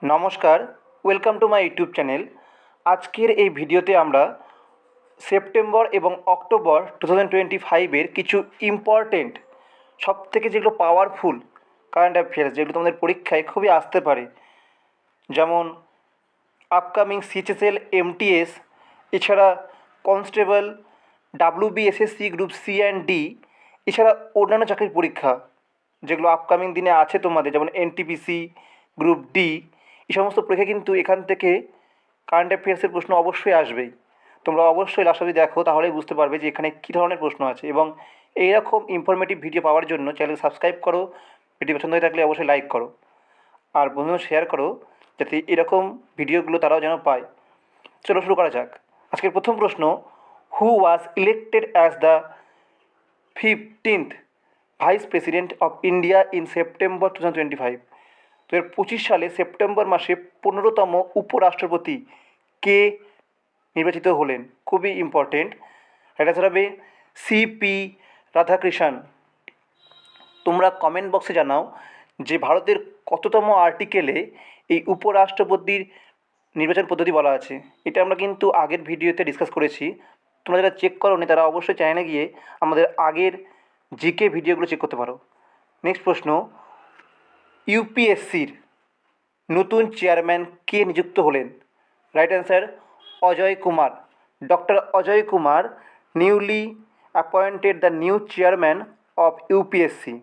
নমস্কার, welcome to my YouTube channel. আজকের এই ভিডিওতে আমরা সেপ্টেম্বর এবং অক্টোবর 2025-এর কিছু ইম্পর্টেন্ট, সবথেকে যেগুলো পাওয়ারফুল কারেন্ট অ্যাফেয়ার্স, যেগুলো তোমাদের পরীক্ষায় খুবই আসতে পারে, যেমন আপকামিং সিএইচএসএল, এমটিএস, এছাড়া constable, WBSSC group C and D, এছাড়া অন্যান্য চাকরির পরীক্ষা যেগুলো আপকামিং দিনে আছে তোমাদের, যেমন এনটিপিসি গ্রুপ ডি, এই সমস্ত পরীক্ষা কিন্তু এখান থেকে কারেন্ট অ্যাফেয়ার্সের প্রশ্ন অবশ্যই আসবেই। তোমরা অবশ্যই লাস্ট অবধি দেখো, তাহলেই বুঝতে পারবে যে এখানে কী ধরনের প্রশ্ন আছে। এবং এইরকম ইনফরমেটিভ ভিডিও পাওয়ার জন্য চ্যানেল সাবস্ক্রাইব করো, ভিডিও পছন্দ হয়ে থাকলে অবশ্যই লাইক করো, আর বন্ধুদের শেয়ার করো যাতে এরকম ভিডিওগুলো তারাও যেন পায়। চলো শুরু করা যাক। আজকের প্রথম প্রশ্ন, who was elected as the 15th vice president of India in September 2025? 2025 সালে সেপ্টেম্বর মাসে 15তম উপরাষ্ট্রপতি কে নির্বাচিত হলেন? খুবই ইম্পর্টেন্ট। এটা হবে সিপি রাধাকৃষ্ণন। তোমরা কমেন্ট বক্সে জানাও যে ভারতের কততম আর্টিকেলে এই উপরাষ্ট্রপতির নির্বাচন পদ্ধতি বলা আছে। এটা আমরা কিন্তু আগের ভিডিওতে ডিসকাস করেছি। তোমরা যারা চেক করোনি তারা অবশ্যই চ্যানেলে গিয়ে আমাদের আগের জিকে ভিডিওগুলো চেক করতে পারো। নেক্সট প্রশ্ন, ইউপিএসসির নতুন চেয়ারম্যান কে নিযুক্ত হলেন? Right answer Ajay Kumar. Doctor Ajay Kumar newly appointed the new chairman of UPSC.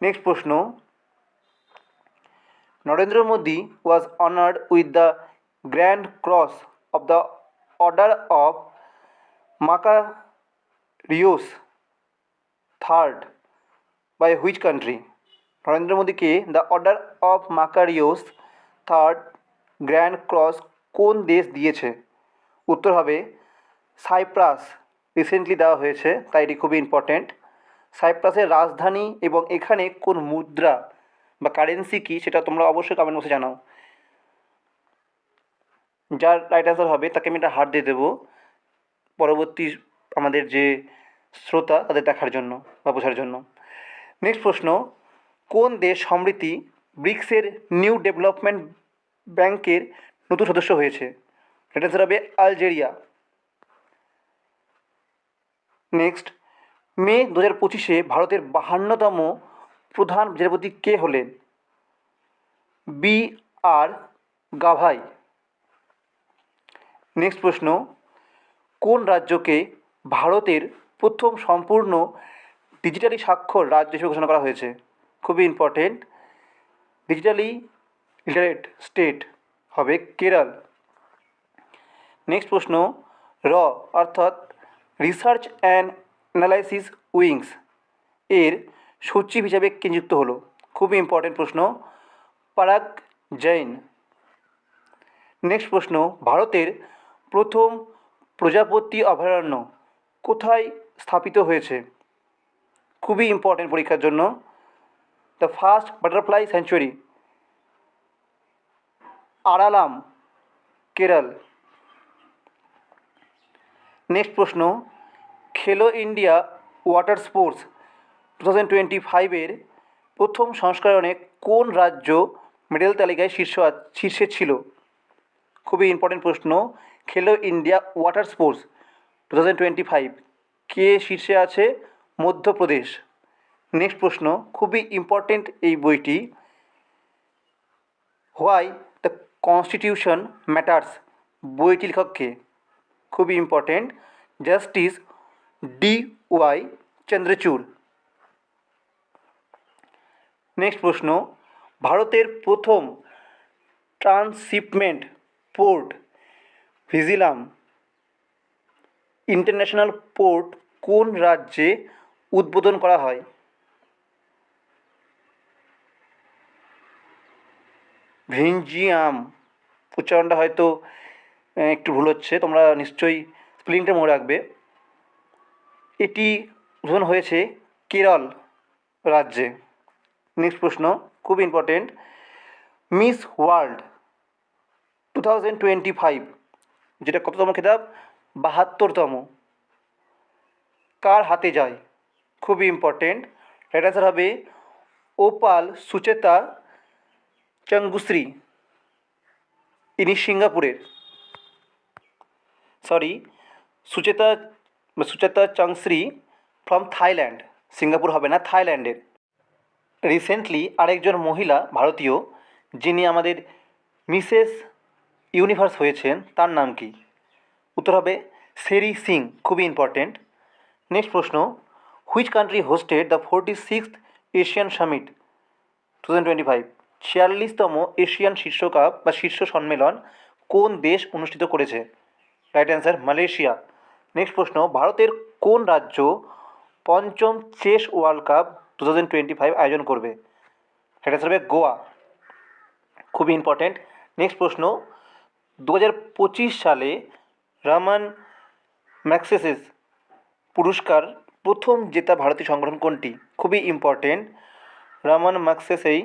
Next প্রশ্ন, Narendra Modi was honoured with the grand cross of the order of Makarios third by which country? Narendra মোদীকে the order of Makarios third grand cross কোন দেশ দিয়েছে? উত্তর হবে cypress. Recently দেওয়া হয়েছে, তাই এটি খুবই ইম্পর্ট্যান্ট। সাইপ্রাসের রাজধানী এবং এখানে কোন মুদ্রা বা কারেন্সি কী সেটা তোমরা অবশ্যই কমেন্ট বক্সে জানাও। যার রাইট অ্যান্সার হবে তাকে আমি একটা হার্ট দিয়ে দেবো পরবর্তী আমাদের যে শ্রোতা তাদের দেখার জন্য বা বোঝার জন্য। নেক্সট প্রশ্ন, কোন দেশ সমৃদ্ধি ব্রিক্সের নিউ ডেভেলপমেন্ট ব্যাংকের নতুন সদস্য হয়েছে? এটা অ্যান্সার হবে আলজেরিয়া। নেক্সট, মে 2025-এ ভারতের 52তম প্রধান বিচারপতি কে হলেন? বি আর গাভাই। নেক্সট প্রশ্ন, কোন রাজ্যকে ভারতের প্রথম সম্পূর্ণ ডিজিটালি স্বাক্ষর রাজ্য হিসেবে ঘোষণা করা হয়েছে? খুবই ইম্পর্টেন্ট। ডিজিটালি লিটারেট স্টেট হবে কেরল। নেক্সট প্রশ্ন, র অর্থাৎ রিসার্চ অ্যান্ড অ্যানালাইসিস উইংস এর সচিব হিসাবে কে নিযুক্ত হলো? খুবই ইম্পর্টেন্ট প্রশ্ন, পরাগ জৈন। নেক্সট প্রশ্ন, ভারতের প্রথম প্রজাপতি অভয়ারণ্য কোথায় স্থাপিত হয়েছে? খুবই ইম্পর্টেন্ট পরীক্ষার জন্য, the first butterfly sanctuary, Aralam, Kerala. Next প্রশ্ন, খেলো ইন্ডিয়া ওয়াটার স্পোর্টস 2025-এর প্রথম সংস্করণে কোন রাজ্য মেডেল তালিকায় শীর্ষে ছিল? খুবই ইম্পর্টেন্ট প্রশ্ন, খেলো ইন্ডিয়া ওয়াটার স্পোর্টস 2025 কে শীর্ষে আছে? মধ্যপ্রদেশ। নেক্সট প্রশ্ন, খুবই ইম্পর্টেন্ট এই বইটি, হোয়াই দ্য কনস্টিটিউশন ম্যাটার্স বইটি লেখক কে? খুবই important, justice DY Chandrachud. Next প্রশ্ন, ভারতের প্রথম transshipment port Vizhinjam international port কোন রাজ্যে উদ্বোধন করা হয়? ভিনজিয়াম। উচ্চারণটা হয়তো একটু ভুল হচ্ছে, তোমরা নিশ্চয়ই স্পেলিংটা মনে রাখবে। এটি উদ্বোধন হয়েছে কেরল রাজ্যে। নেক্সট প্রশ্ন, খুব ইম্পর্টেন্ট, মিস ওয়ার্ল্ড 2025 যেটা কততম খেতাব? 72তম, কার হাতে যায়? খুবই ইম্পর্টেন্ট, রাইট অ্যান্সার হবে ওপাল সুচেতা চঙ্গুশ্রী। ইনি সিঙ্গাপুরের। সুচেতা চাংশ্রী ফ্রম থাইল্যান্ড, সিঙ্গাপুর হবে না, থাইল্যান্ডের। রিসেন্টলি আরেকজন মহিলা ভারতীয় যিনি আমাদের মিসেস ইউনিভার্স হয়েছেন, তার নাম কি? উত্তর হবে শেরি সিং, খুবই ইম্পর্টেন্ট। নেক্সট প্রশ্ন, which country hosted the 46th ASEAN summit 2025? 46তম এশিয়ান শীর্ষ কাপ বা শীর্ষ সম্মেলন কোন দেশ অনুষ্ঠিত করেছে? Right answer Malaysia. নেক্সট প্রশ্ন, ভারতের কোন রাজ্য পঞ্চম চেস ওয়ার্ল্ড কাপ 2025 আয়োজন করবে? সেটা হবে গোয়া, খুবই ইম্পর্টেন্ট। নেক্সট প্রশ্ন, 2025 সালে রামান ম্যাগসেসেস পুরস্কার প্রথম জেতা ভারতীয় সংগঠন কোনটি? খুবই ইম্পর্টেন্ট। রামান ম্যাগসেসেই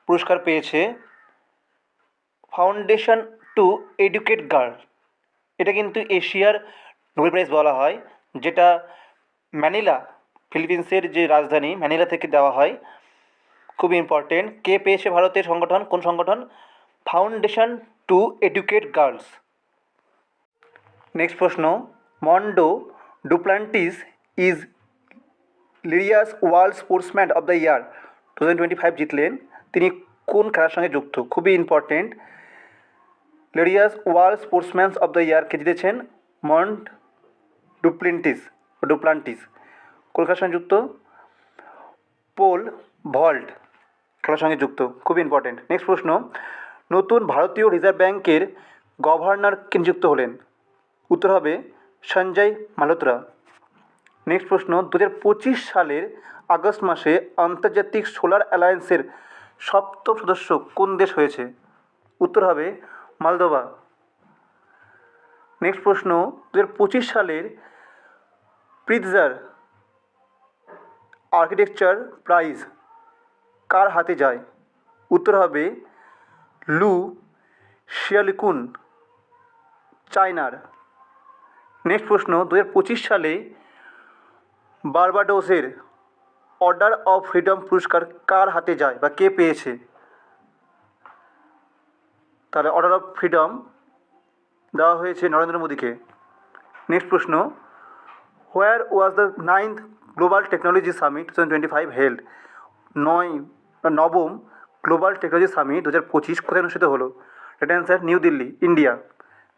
পুরস্কার পেয়েছে ফাউন্ডেশন টু এডুকেট গার্ল। এটা কিন্তু এশিয়ার নোবেল প্রাইজ বলা হয়, যেটা ম্যানিলা, ফিলিপিন্সের যে রাজধানী ম্যানিলা থেকে দেওয়া হয়। খুবই ইম্পর্টেন্ট। কে পেয়েছে ভারতের সংগঠন, কোন সংগঠন? Foundation to educate girls. Next প্রশ্ন, Mondo Duplantis is Laureus world sportsman of the year 2025 জিতলেন, তিনি কোন খেলার সঙ্গে যুক্ত? খুবই important. Laureus world sportsman of the ইয়ারকে জিতেছেন মন্ড ডুপ্লান্টিস। কোন খেলার সঙ্গে যুক্ত? পোল ভল্ট খেলার সঙ্গে যুক্ত, খুবই ইম্পর্টেন্ট। নেক্সট প্রশ্ন, নতুন ভারতীয় রিজার্ভ ব্যাংকের গভর্নর কে নিযুক্ত হলেন? উত্তর হবে সঞ্জয় মালহোত্রা। নেক্সট প্রশ্ন, 2025 সালের আগস্ট মাসে আন্তর্জাতিক সোলার অ্যালায়েন্সের সপ্তম সদস্য কোন দেশ হয়েছে? উত্তর হবে মলদোভা। নেক্সট প্রশ্ন, 2025 সালের প্রিৎজার আর্কিটেকচার প্রাইজ কার হাতে যায়? উত্তর হবে লু শিয়ালিকুন, চায়নার। নেক্সট প্রশ্ন, 2025 সালে বার্বাডোসের অর্ডার অফ ফ্রিডম পুরস্কার কার হাতে যায় বা কে পেয়েছে? তাহলে অর্ডার অফ ফ্রিডম দেওয়া হয়েছে নরেন্দ্র মোদীকে। নেক্সট প্রশ্ন, where was the 9th global technology summit 2025 held? নবম গ্লোবাল টেকনোলজি সামিট 2025 কোথায় অনুষ্ঠিত হলো? Right answer new Delhi, India.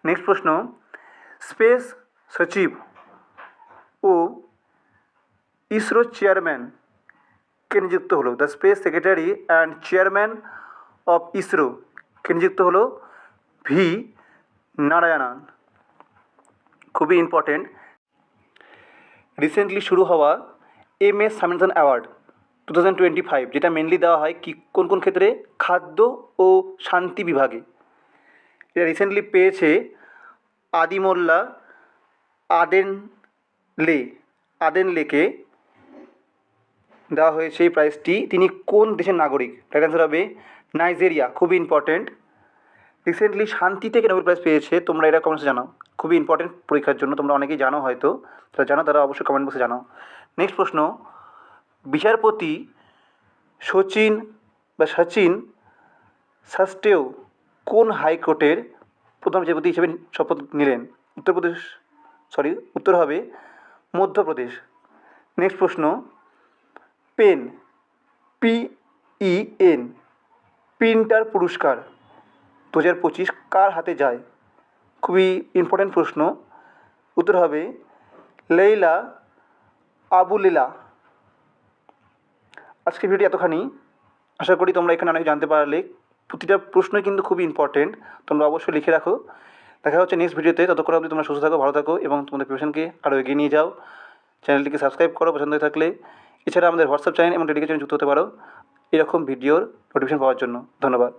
Next প্রশ্ন, স্পেস সচিব ও ইসরো চেয়ারম্যান কে নিযুক্ত হলো? The space secretary and chairman of ISRO কে নিযুক্ত হলো ভি নারায়ণন, খুবই ইম্পর্টেন্ট। রিসেন্টলি শুরু হওয়া MS স্বামীনাথন অ্যাওয়ার্ড 2025, যেটা মেনলি দেওয়া হয় কি কোন কোন ক্ষেত্রে? খাদ্য ও শান্তি বিভাগে। এটা রিসেন্টলি পেয়েছে আদিমোল্লা আদেন লেকে দেওয়া হয়েছে এই প্রাইজটি। তিনি কোন দেশের নাগরিক? রাইট অ্যান্সার হবে নাইজেরিয়া, খুবই ইম্পর্টেন্ট। রিসেন্টলি শান্তি থেকে নোবেল প্রাইজ পেয়েছে, তোমরা এটা কমেন্টসে জানাও, খুবই ইম্পর্টেন্ট পরীক্ষার জন্য, তোমরা অনেকেই জানো হয়তো, যারা জানো তারা অবশ্যই কমেন্ট বক্সে জানাও। নেক্সট প্রশ্ন, বিচারপতি সচিন শাস্ত্রেও কোন হাইকোর্টের প্রধান বিচারপতি হিসেবে শপথ নিলেন? উত্তর হবে মধ্যপ্রদেশ। নেক্সট প্রশ্ন, PEN প্রিন্টার পুরস্কার 2025 কার হাতে যায়? খুবই ইম্পর্টেন্ট প্রশ্ন। উত্তর হবে লেইলা আবুলেলা। আজকের ভিডিওটি এতখানি, আশা করি তোমরা এখানে অনেক জানতে পারলে। প্রতিটা প্রশ্নই কিন্তু খুবই ইম্পর্টেন্ট, তোমরা অবশ্যই লিখে রাখো। দেখা হচ্ছে নেক্সট ভিডিওতে, ততক্ষণ অবধি তোমরা সুস্থ থাকো, ভালো থাকো এবং তোমাদের প্রিপারেশনকে আরও এগিয়ে নিয়ে যাও। চ্যানেলটিকে সাবস্ক্রাইব করো পছন্দ হয়ে থাকলে। এছাড়া আমাদের হোয়াটসঅ্যাপ চ্যানেল এবং টেলিগ্রাম চ্যানেল যুক্ত হতে পারো এরকম ভিডিওর নোটিফিকেশন পাওয়ার জন্য। ধন্যবাদ।